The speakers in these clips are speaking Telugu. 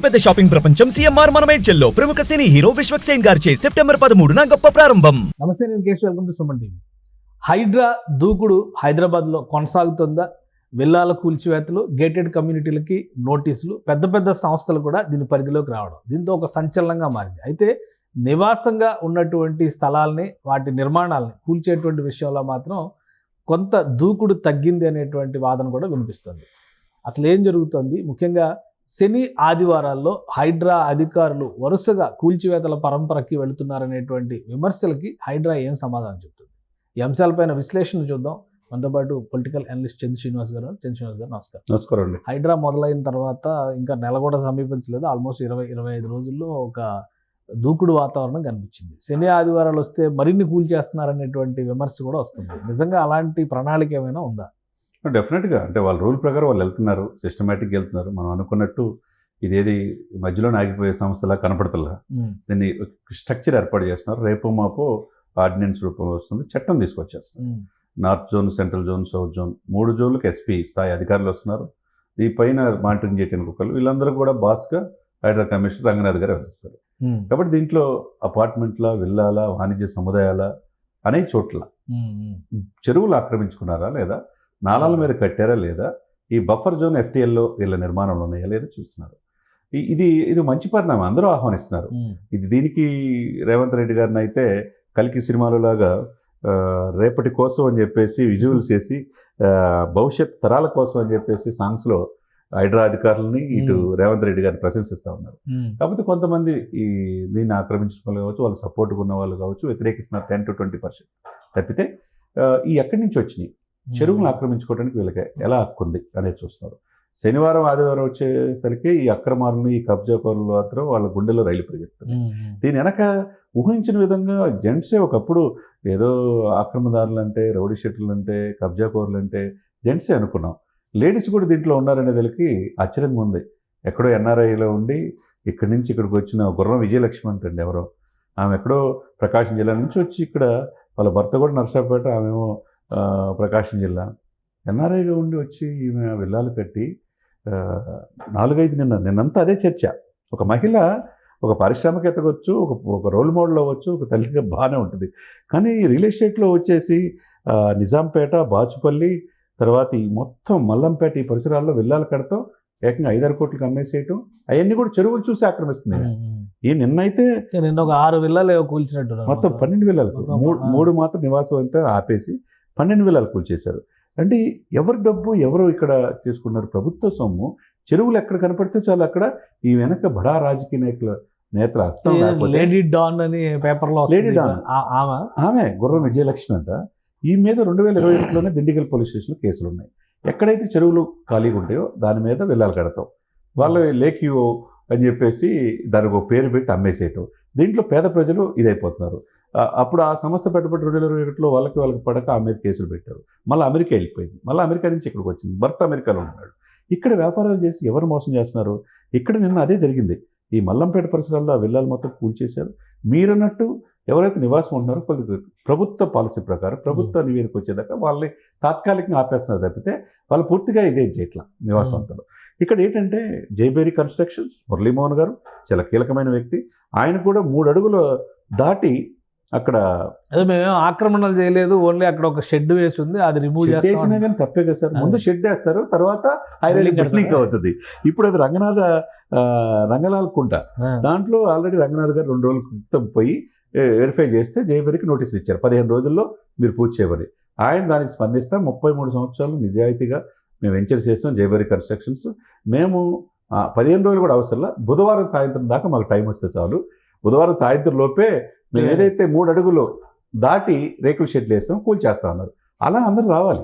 పెద్ద షాపింగ్ ప్రపంచం సిఎంఆర్ మనమేడ్చల్లో ప్రముఖ సినీ హీరో విశ్వక్ సేన్ గారిచే సెప్టెంబర్ 13న గొప్ప ప్రారంభం. నమస్తే, నేను Keshav. Welcome to Suman TV. Hydraa దూకుడు హైదరాబాద్లో కొనసాగుతుందా? విల్లాల కూల్చివేతలు, గేటెడ్ కమ్యూనిటీలకి నోటీసులు, పెద్ద పెద్ద సంస్థలు కూడా దీని పరిధిలోకి రావడం, దీంతో ఒక సంచలనంగా మారింది. అయితే నివాసంగా ఉన్నటువంటి స్థలాల్ని, వాటి నిర్మాణాలని కూల్చేటువంటి విషయంలో మాత్రం కొంత దూకుడు తగ్గింది అనేటువంటి వాదన కూడా వినిపిస్తుంది. అసలు ఏం జరుగుతుంది? ముఖ్యంగా శని ఆదివారాల్లో హైడ్రా అధికారులు వరుసగా కూల్చివేతల పరంపరకి వెళుతున్నారనేటువంటి విమర్శలకి హైడ్రా ఏం సమాధానం చెప్తుంది? ఈ అంశాలపైన విశ్లేషణ చూద్దాం. మనతో పాటు పొలిటికల్ అనలిస్ట్ చంద్ర శ్రీనివాస్ గారు. నమస్కారం. నమస్కారం అండి. హైడ్రా మొదలైన తర్వాత ఇంకా నెల కూడా సమీపించలేదు. ఆల్మోస్ట్ 20-25 రోజుల్లో ఒక దూకుడు వాతావరణం కనిపించింది. శని ఆదివారాలు వస్తే మరిన్ని కూల్చేస్తున్నారనేటువంటి విమర్శ కూడా వస్తుంది. నిజంగా అలాంటి ప్రణాళిక ఏమైనా ఉందా? డెఫినెట్గా, అంటే వాళ్ళ రూల్ ప్రకారం వాళ్ళు వెళ్తున్నారు, సిస్టమేటిక్గా వెళ్తున్నారు. మనం అనుకున్నట్టు ఇదేది మధ్యలో ఆగిపోయే సంస్థలా కనపడతలా. దీన్ని స్ట్రక్చర్ ఏర్పాటు చేస్తున్నారు. రేపు మాపో ఆర్డినెన్స్ రూపంలో వస్తుంది, చట్టం తీసుకొచ్చేస్తారు. North zone, central zone, south zone, 3 జోన్లకు ఎస్పీ స్థాయి అధికారులు వస్తున్నారు. ఈ పైన మానిటరింగ్ చేయడానికి ఒకళ్ళు, వీళ్ళందరూ కూడా బాస్గా హైడ్రా కమిషనర్ రంగనాథ్ గారు వస్తారు. కాబట్టి దీంట్లో అపార్ట్మెంట్ల, విల్లాల, వాణిజ్య సముదాయాల అనేక చోట్ల చెరువులు ఆక్రమించుకున్నారా లేదా, నాలాల మీద కట్టారా లేదా, ఈ బఫర్ జోన్ ఎఫ్టీఎల్లో వీళ్ళ నిర్మాణంలో ఉన్నాయా లేదా చూస్తున్నారు. ఇది మంచి పరిణామం, అందరూ ఆహ్వానిస్తున్నారు. దీనికి రేవంత్ రెడ్డి గారిని అయితే కల్కి సినిమాలో లాగా రేపటి కోసం అని చెప్పేసి విజువల్స్ చేసి, భవిష్యత్ తరాల కోసం అని చెప్పేసి సాంగ్స్లో హైడ్రా అధికారులని ఇటు రేవంత్ రెడ్డి గారిని ప్రశంసిస్తూ ఉన్నారు. కాకపోతే కొంతమంది ఈ దీన్ని ఆక్రమించిన వాళ్ళు కావచ్చు, వాళ్ళు సపోర్ట్గా ఉన్న వాళ్ళు కావచ్చు, వ్యతిరేకిస్తున్నారు 10-20% తప్పితే ఈ ఎక్కడి నుంచి వచ్చినాయి చెరువులను ఆక్రమించుకోవడానికి వీళ్ళకి ఎలా హక్కుంది అనేది చూస్తున్నారు. శనివారం ఆదివారం వచ్చేసరికి ఈ అక్రమాలను, ఈ కబ్జాకోరులు మాత్రం వాళ్ళ గుండెలో రైలు పరిగెత్తుంది. దీని వెనక ఊహించిన విధంగా జెంట్సే ఒకప్పుడు ఏదో ఆక్రమదారులు అంటే, రౌడీ షీటర్లు అంటే, కబ్జాకోరులు అంటే జెంట్సే అనుకున్నాం. లేడీస్ కూడా దీంట్లో ఉన్నారనేదానికి ఆశ్చర్యంగా ఉంది. ఎక్కడో ఎన్ఆర్ఐలో ఉండి ఇక్కడి నుంచి ఇక్కడికి వచ్చిన గుర్రం విజయలక్ష్మి అంటండి ఎవరో, ఆమె ఎక్కడో ప్రకాశం జిల్లా నుంచి వచ్చి ఇక్కడ, వాళ్ళ భర్త కూడా నర్సాపేట, ఆమెమో ప్రకాశం జిల్లా, ఎన్ఆర్ఐగా ఉండి వచ్చి ఈమె విల్లాలు కట్టి 4-5 నిన్నంతా అదే చర్చ. ఒక మహిళ ఒక పారిశ్రామికవేత్త అవ్వచ్చు, ఒక రోల్ మోడల్ అవ్వచ్చు, ఒక తల్లిగా బాగానే ఉంటుంది. కానీ రియల్ ఎస్టేట్లో వచ్చేసి నిజాంపేట, బాచుపల్లి, తర్వాత ఈ మొత్తం మల్లంపేట ఈ పరిసరాల్లో విల్లాలు కడతాం, ఏకంగా 5-6 కోట్లకు అమ్మేసేయటం, అవన్నీ కూడా చెరువులు చూసి ఆక్రమిస్తున్నాయి. ఈ నిన్నైతే నిన్న ఒక 6 విల్లాలు కూల్చినట్టు, మొత్తం 12 విల్లాలు, 3 మాత్రం నివాసం అంతా ఆపేసి 12 విల్లాలు కూల్చేశారు. అంటే ఎవరి డబ్బు ఎవరు ఇక్కడ తీసుకున్నారు? ప్రభుత్వ సొమ్ము. చెరువులు ఎక్కడ కనపడితే చాలు అక్కడ ఈ వెనక బడా రాజకీయ నేతలు లేడీ డాన్ అని పేపర్లో, లేడీ డాన్ ఆమె గుర్రం విజయలక్ష్మి అంట. ఈ మీద 2021లోనే దిండిగల్ పోలీస్ స్టేషన్లో కేసులు ఉన్నాయి. ఎక్కడైతే చెరువులు ఖాళీగా ఉంటాయో దాని మీద విల్లాలు కడతాం, వాళ్ళు లేకియో అని చెప్పేసి దానికి ఒక పేరు పెట్టి అమ్మేసేయటం. దీంట్లో పేద ప్రజలు ఇదైపోతున్నారు. అప్పుడు ఆ సంస్థ పెట్టుబడి 2021లో వాళ్ళకి పడక ఆ మీద కేసులు పెట్టారు. మళ్ళీ అమెరికా వెళ్ళిపోయింది, మళ్ళీ అమెరికా నుంచి ఇక్కడికి వచ్చింది, భర్త అమెరికాలో ఉన్నాడు. ఇక్కడ వ్యాపారాలు చేసి ఎవరు మోసం చేస్తున్నారు? ఇక్కడ నిన్న అదే జరిగింది. ఈ మల్లంపేట పరిసరాల్లో ఆ విల్లాలు మొత్తం కూల్చేశారు. మీరన్నట్టు ఎవరైతే నివాసం ఉంటున్నారో ప్రభుత్వ పాలసీ ప్రకారం, ప్రభుత్వ నివేదిక వచ్చేదాకా వాళ్ళని తాత్కాలికంగా ఆపేస్తున్నారు తప్పితే వాళ్ళు పూర్తిగా ఇదేం చేయట్లా నివాసవంతులు. ఇక్కడ ఏంటంటే జైబేరి కన్స్ట్రక్షన్స్, మురళీమోహన్ గారు చాలా కీలకమైన వ్యక్తి. ఆయన కూడా 3 అడుగులు దాటి అక్కడ, అదే మేము ఆక్రమణలు చేయలేదు, ఓన్లీ అక్కడ ఒక షెడ్ వేసి ఉంది, అది రిమూవ్ చేసినా కానీ తప్పే కదా సార్. ముందు షెడ్ వేస్తారు, తర్వాత హైరైలింగ్ అవుతుంది. ఇప్పుడు అది రంగనాథ్ కుంట, దాంట్లో ఆల్రెడీ రంగనాథ్ గారు 2 రోజుల క్రితం పోయి వెరిఫై చేస్తే జైబేరికి నోటీసులు ఇచ్చారు, 15 రోజుల్లో మీరు పూర్తి చేయమని. ఆయన దానికి స్పందిస్తాం. 33 సంవత్సరాలు నిజాయితీగా మేము వెంచర్ చేస్తాం జైబేరి కన్స్ట్రక్షన్స్. మేము 15 రోజులు కూడా అవసరంలా, బుధవారం సాయంత్రం దాకా మాకు టైం వస్తే చాలు. బుధవారం సాయంత్రం లోపే మేము ఏదైతే 3 అడుగులు దాటి రేకుల షెడ్లు వేస్తాం కూల్చేస్తా ఉన్నారు. అలా అందరూ రావాలి.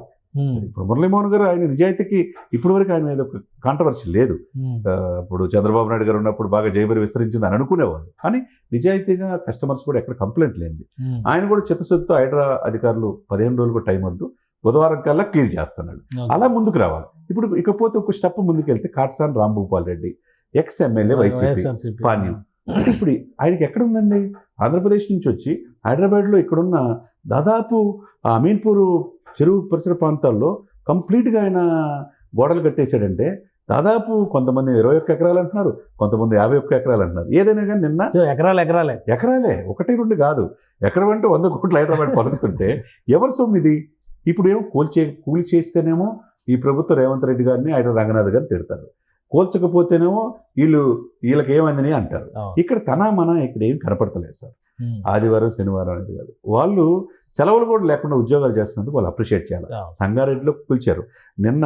ఇప్పుడు మురళీమోహన్ గారు ఆయన నిజాయితీకి ఇప్పటి వరకు ఆయన మీద ఒక కాంట్రవర్సీ లేదు. ఇప్పుడు చంద్రబాబు నాయుడు గారు ఉన్నప్పుడు బాగా జైబేరి విస్తరించింది అని అనుకునేవాళ్ళు, కానీ నిజాయితీగా కస్టమర్స్ కూడా ఎక్కడ కంప్లైంట్ లేనిది. ఆయన కూడా చిత్తశుద్ధితో హైడ్రా అధికారులు 15 రోజులు కూడా టైం వద్దు, బుధవారం కల్లా క్లియర్ చేస్తున్నాడు. అలా ముందుకు రావాలి. ఇప్పుడు ఇకపోతే ఒక స్టెప్ ముందుకు వెళ్తే Katasani Rambhupal Reddy, ex MLA YCP Panyam. అంటే ఇప్పుడు ఆయనకి ఎక్కడ ఉందండి? ఆంధ్రప్రదేశ్ నుంచి వచ్చి హైదరాబాద్లో ఇక్కడున్న దాదాపు అమీన్పూర్ చెరువు పరిసర ప్రాంతాల్లో కంప్లీట్గా ఆయన గోడలు కట్టేశాడంటే దాదాపు కొంతమంది 21 ఎకరాలు అంటున్నారు, కొంతమంది 51 ఎకరాలు అంటున్నారు. ఏదైనా కానీ నిన్న ఎకరాలే ఎకరాలే, 1-2 కాదు, ఎకరం అంటే 100 కోట్ల హైదరాబాద్ పలుకుతుంటే ఎవరి సొమ్ము ఇది? ఇప్పుడు ఏమో కూలి చేస్తేనేమో ఈ ప్రభుత్వం రేవంత్ రెడ్డి గారిని ఆయన రంగనాథ్ గారిని తిడతారు, కూల్చకపోతేనేమో వీళ్ళకి ఏమైందని అంటారు. ఇక్కడ మన ఇక్కడ ఏం కనపడతలేదు సార్. ఆదివారం శనివారం అనేది కాదు, వాళ్ళు సెలవులు కూడా లేకుండా ఉద్యోగాలు చేస్తున్నందుకు వాళ్ళు అప్రిషియేట్ చేయాలి. సంగారెడ్డిలో కూల్చారు, నిన్న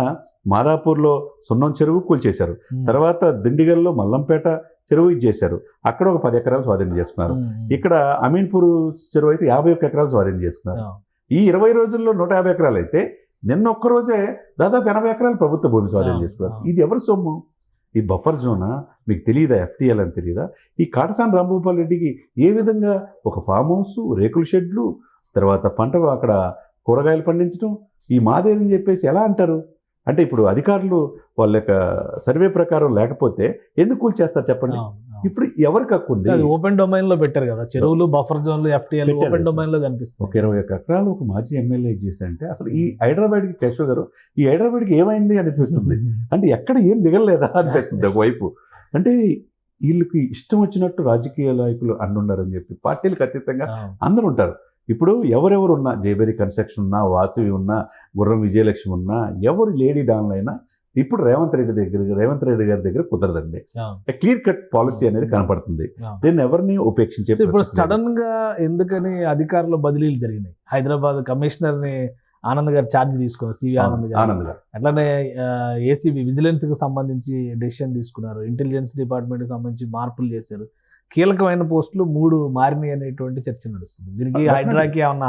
మాదాపూర్లో సున్నం చెరువు కూల్చేశారు, తర్వాత దిండిగల్లో మల్లంపేట చెరువు ఇచ్చేశారు, అక్కడ ఒక 10 ఎకరాలు స్వాధీనం చేసుకున్నారు. ఇక్కడ అమీన్పూర్ చెరువు అయితే 51 ఎకరాలు స్వాధీనం చేసుకున్నారు. ఈ 20 రోజుల్లో 150 ఎకరాలు అయితే నిన్న ఒక్కరోజే దాదాపు 80 ఎకరాలు ప్రభుత్వ భూమి స్వాధీనం చేసుకున్నారు. ఇది ఎవరి సొమ్ము? ఈ బఫర్ జోనా మీకు తెలియదా? FTL అని తెలియదా? ఈ కాటసాని రాంభూపాల్ రెడ్డికి ఏ విధంగా ఒక ఫామ్ హౌస్, రేకుల షెడ్లు, తర్వాత పంట అక్కడ కూరగాయలు పండించడం, ఈ మాదేని చెప్పేసి ఎలా అంటారు? అంటే ఇప్పుడు అధికారులు వాళ్ళ యొక్క సర్వే ప్రకారం లేకపోతే ఎందుకు కూల్చేస్తారు చెప్పండి? ఇప్పుడు ఎవరికి హక్కు ఉంది? ఓపెన్ డొమైన్ లో పెట్టారు కదా చెరువులు, బఫర్ జోన్లు, FTL ఓపెన్ డొమైన్ లో కనిపిస్తుంది. ఒక 21 ఎకరాలు ఒక మాజీ ఎమ్మెల్యే చేశారంటే అసలు ఈ హైదరాబాద్కి కేశవ్ గారు, ఈ హైదరాబాద్కి ఏమైంది అనిపిస్తుంది. అంటే ఎక్కడ ఏం మిగలలేదా అనిపిస్తుంది ఒకవైపు. అంటే వీళ్ళకి ఇష్టం వచ్చినట్టు రాజకీయ నాయకులు అన్నున్నారని చెప్పి పార్టీలకు అతీతంగా అందరూ ఉంటారు. ఇప్పుడు ఎవరెవరు ఉన్నా, జేబేరి కన్స్ట్రక్షన్ ఉన్నా, వాసవి ఉన్నా, గుర్రం విజయలక్ష్మి ఉన్నా, ఎవరు లేడీ డాన్లైనా ఇప్పుడు రేవంత్ రెడ్డి గారి దగ్గర కుదరదండి. క్లియర్ కట్ పాలసీ అనేది కనపడుతుంది. దీన్ని ఎవరిని ఉపేక్షించే. ఇప్పుడు సడన్ గా ఎందుకని అధికారుల బదిలీలు జరిగినాయి? హైదరాబాద్ కమిషనర్ ని ఆనంద్ గారు ఛార్జ్ తీసుకున్నారు, సివి ఆనంద్ గారు. అట్లానే ఏసీబీ విజిలెన్స్ కి సంబంధించి డెసిషన్ తీసుకున్నారు, ఇంటెలిజెన్స్ డిపార్ట్మెంట్ కి సంబంధించి మార్పులు చేశారు, కీలకమైన పోస్టులు 3 మారినాయి అనేటువంటి చర్చ నడుస్తుంది. దీనికి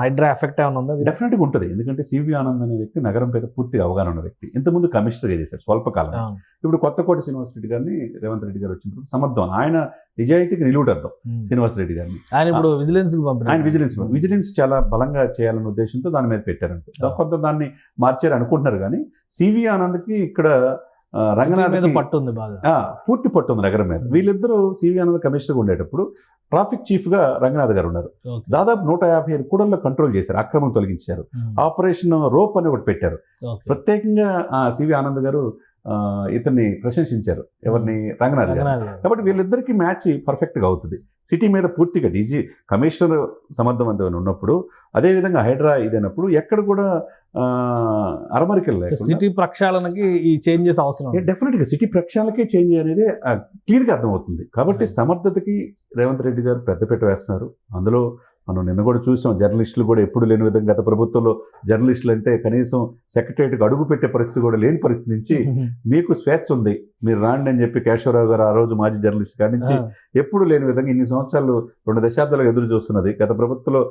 హైడ్రా ఎఫెక్ట్ ఏమైనా ఉందా? డెఫినెట్గా ఉంటుంది. ఎందుకంటే సివి ఆనంద్ అనే వ్యక్తి నగరం మీద పూర్తిగా అవగాహన ఉన్న వ్యక్తి. ఇంతకుముందు కమిషనర్గా చేశారు స్వల్పకాలం. ఇప్పుడు కొత్తకోట శ్రీనివాసరెడ్డి గారిని రేవంత్ రెడ్డి గారు వచ్చిన తర్వాత సమర్థం, ఆయన నిజాయితీకి నిలువుటర్థం శ్రీనివాసరెడ్డి గారిని. ఆయన ఇప్పుడు విజిలెన్స్ విజిలెన్స్ చాలా బలంగా చేయాలనే ఉద్దేశంతో దాని మీద పెట్టారంట. కొంత దాన్ని మార్చారు అనుకుంటున్నారు. కానీ సివి ఆనంద్కి ఇక్కడ రంగనాథ్ మీద పట్టుంది, బాగా పూర్తి పట్టుంది నగరం మీద. వీళ్ళిద్దరూ సివి ఆనంద్ కమిషనర్గా ఉండేటప్పుడు ట్రాఫిక్ చీఫ్ గా రంగనాథ్ గారు ఉన్నారు. దాదాపు 155 కూడల్లో కంట్రోల్ చేశారు, అక్రమం తొలగించారు. ఆపరేషన్ రోప్ అని ఒకటి పెట్టారు. ప్రత్యేకంగా సివి ఆనంద్ గారు ఇతన్ని ప్రశంసించారు, ఎవరిని? రంగనాథ్ గారు. కాబట్టి వీళ్ళిద్దరికి మ్యాచ్ పర్ఫెక్ట్ గా అవుతుంది. సిటీ మీద పూర్తిగా డీజీ కమిషనర్ సమర్థవంతమైన ఉన్నప్పుడు, అదేవిధంగా హైడ్రా ఇదైనప్పుడు ఎక్కడ కూడా అరమరికలు లేకుండా సిటీ ప్రక్షాళనకి ఈ చేంజెస్ అవసరం. డెఫినెట్గా సిటీ ప్రక్షాళనకే చేంజ్ అనేది క్లియర్గా అర్థమవుతుంది. కాబట్టి సమర్థతకి రేవంత్ రెడ్డి గారు పెద్దపీట వేస్తున్నారు. అందులో మనం నిన్న కూడా చూసాం, జర్నలిస్టులు కూడా ఎప్పుడు లేని విధంగా గత ప్రభుత్వంలో జర్నలిస్టులు అంటే కనీసం సెక్రటరియట్కి అడుగు పెట్టే పరిస్థితి కూడా లేని పరిస్థితి నుంచి మీకు స్వేచ్ఛ ఉంది, మీరు రాండి అని చెప్పి కేశవరావు గారు ఆ రోజు మాజీ జర్నలిస్ట్ కాడి నుంచి ఎప్పుడు లేని విధంగా ఇన్ని సంవత్సరాలు 2 దశాబ్దాలుగా ఎదురు చూస్తున్నది గత ప్రభుత్వంలో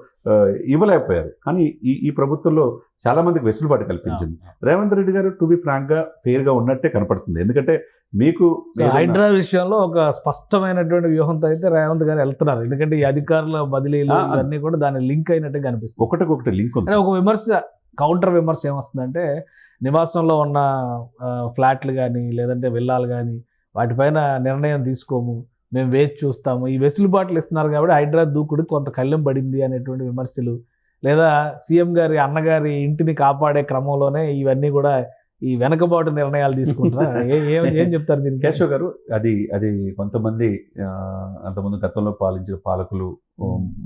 ఇవ్వలేకపోయారు. కానీ ఈ ప్రభుత్వంలో చాలా మందికి వెసులుబాటు కల్పించింది. రేవంత్ రెడ్డి గారు టు బి ఫ్రాంక్ గా ఫెయిర్ గా ఉన్నట్టే కనపడుతుంది. ఎందుకంటే మీకు హైడ్రా విషయంలో ఒక స్పష్టమైనటువంటి వ్యూహంతో అయితే రేవంత్ గారు వెళ్తున్నారు. ఎందుకంటే ఈ అధికారుల బదిలీలు అన్ని కూడా దాని లింక్ అయినట్టే కనిపిస్తుంది. ఒకటికొకటి లింక్ ఉంది. ఒక విమర్శ, కౌంటర్ విమర్శ ఏమొస్తుందంటే, నివాసంలో ఉన్న ఫ్లాట్లు కానీ లేదంటే విల్లాలు కానీ వాటిపైన నిర్ణయం తీసుకోము, మేము వేచి చూస్తాము, ఈ వెసులుబాట్లు ఇస్తున్నారు కాబట్టి హైడ్రా దూకుడు కొంత కళ్ళెం పడింది అనేటువంటి విమర్శలు, లేదా సీఎం గారి అన్నగారి ఇంటిని కాపాడే క్రమంలోనే ఇవన్నీ కూడా ఈ వెనకబాటు నిర్ణయాలు తీసుకుంటారా? ఏం చెప్తారు దీనికి? కేశవ్ గారు, అది కొంతమంది అంతకుముందు గతంలో పాలించిన పాలకులు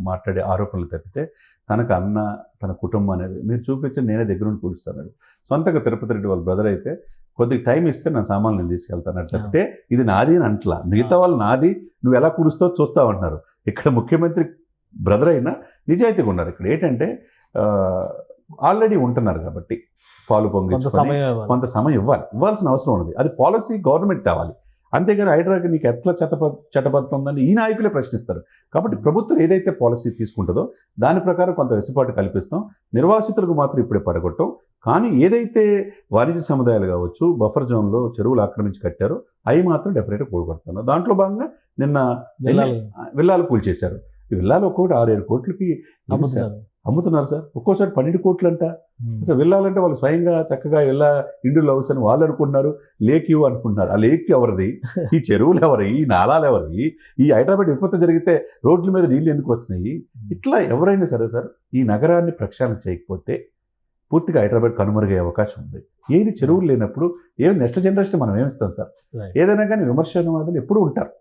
మాట్లాడే ఆరోపణలు తప్పితే తనకు అన్న, తన కుటుంబం అనేది మీరు చూపించి నేనే దగ్గర నుండి కూలుస్తాను. సొంతగా తిరుపతి రెడ్డి వాళ్ళ బ్రదర్ అయితే కొద్దిగా టైం ఇస్తే నా సామాన్లు నేను తీసుకెళ్తాను తప్పితే ఇది నాది అని అంటలా. మిగతా వాళ్ళు నాది, నువ్వు ఎలా కూలుస్తావు చూస్తావు అంటున్నారు. ఇక్కడ ముఖ్యమంత్రి బ్రదర్ అయినా నిజాయితీగా ఉన్నారు. ఇక్కడ ఏంటంటే ఆల్రెడీ ఉంటున్నారు కాబట్టి పాలు పొంగించుకొని కొంత సమయం ఇవ్వాల్సిన అవసరం ఉన్నది. అది పాలసీ గవర్నమెంట్ తేవాలి. అంతేగాని హైడ్రాకి నీకు ఎట్లా చట్టబడుతుందని ఈ నాయకులే ప్రశ్నిస్తారు. కాబట్టి ప్రభుత్వం ఏదైతే పాలసీ తీసుకుంటుందో దాని ప్రకారం కొంత వెసులుబాటు కల్పిస్తాం. నిర్వాసితులకు మాత్రం ఇప్పుడే పడగొట్టాం. కానీ ఏదైతే వాణిజ్య సముదాయాలు కావచ్చు, బఫర్ జోన్లో చెరువులు ఆక్రమించి కట్టారో అవి మాత్రం డెఫినెట్గా కూడగొడుతున్నారు. దాంట్లో భాగంగా నిన్న విల్లాలు కూల్చేశారు. ఈ విల్లాలు ఒక్కొక్కటి 6-7 కోట్లకి అమ్ముతున్నారు సార్. ఒక్కోసారి 12 కోట్లు అంట. అసలు వెళ్ళాలంటే వాళ్ళు స్వయంగా చక్కగా ఇండు లవ్స్ అని వాళ్ళు అనుకుంటున్నారు, లేక్ యూ అనుకుంటున్నారు. ఆ లేక్ ఎవరిది? ఈ చెరువులు ఎవరి? ఈ నాలాలు ఎవరి? ఈ హైదరాబాద్ విపత్తు జరిగితే రోడ్ల మీద నీళ్ళు ఎందుకు వస్తున్నాయి? ఇట్లా ఎవరైనా సరే సార్ ఈ నగరాన్ని ప్రక్షాళన చేయకపోతే పూర్తిగా హైదరాబాద్ కనుమరుగయ్యే అవకాశం ఉంది. ఏది చెరువులు లేనప్పుడు నెక్స్ట్ జనరేషన్ మనం ఏమిస్తాం సార్? Right. ఏదైనా కానీ విమర్శనవాదులు ఎప్పుడూ ఉంటారు,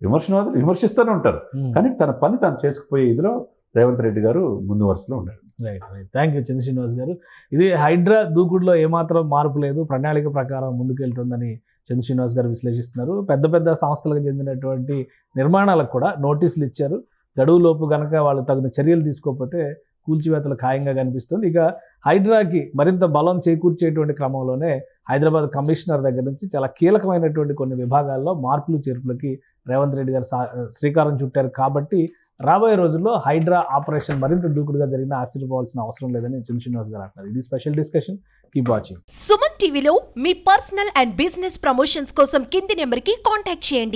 విమర్శనవాదులు విమర్శిస్తూనే ఉంటారు. కానీ తన పని తాను చేసుకుపోయే ఇదిలో రేవంత్ రెడ్డి గారు ముందు వరుసలో ఉన్నారు. రైట్. థ్యాంక్ యూ చంద్ర శ్రీనివాస్ గారు. ఇది హైడ్రా దూకుడులో ఏమాత్రం మార్పు లేదు, ప్రణాళిక ప్రకారం ముందుకెళ్తుందని చంద్ర శ్రీనివాస్ గారు విశ్లేషిస్తున్నారు. పెద్ద పెద్ద సంస్థలకు చెందినటువంటి నిర్మాణాలకు కూడా నోటీసులు ఇచ్చారు. గడువులోపు కనుక వాళ్ళు తగిన చర్యలు తీసుకోకపోతే కూల్చివేతలు ఖాయంగా కనిపిస్తుంది. ఇక హైడ్రాకి మరింత బలం చేకూర్చేటువంటి క్రమంలోనే హైదరాబాద్ కమిషనర్ దగ్గర నుంచి చాలా కీలకమైనటువంటి కొన్ని విభాగాల్లో మార్పులు చేర్పులకి రేవంత్ రెడ్డి గారు శ్రీకారం చుట్టారు. కాబట్టి రాబోయే రోజుల్లో హైడ్రా ఆపరేషన్ మరింత దూకుడుగా జరిగినా ఆశ్చర్యపోవాల్సిన అవసరం లేదని చంద్ర శ్రీనివాస్ గారు అంటున్నారు. ఇది special discussion. Keep watching. Suman టీవీలో మీ పర్సనల్ అండ్ బిజినెస్ ప్రమోషన్స్ కోసం కింది నెంబర్కి కాంటాక్ట్ చేయండి.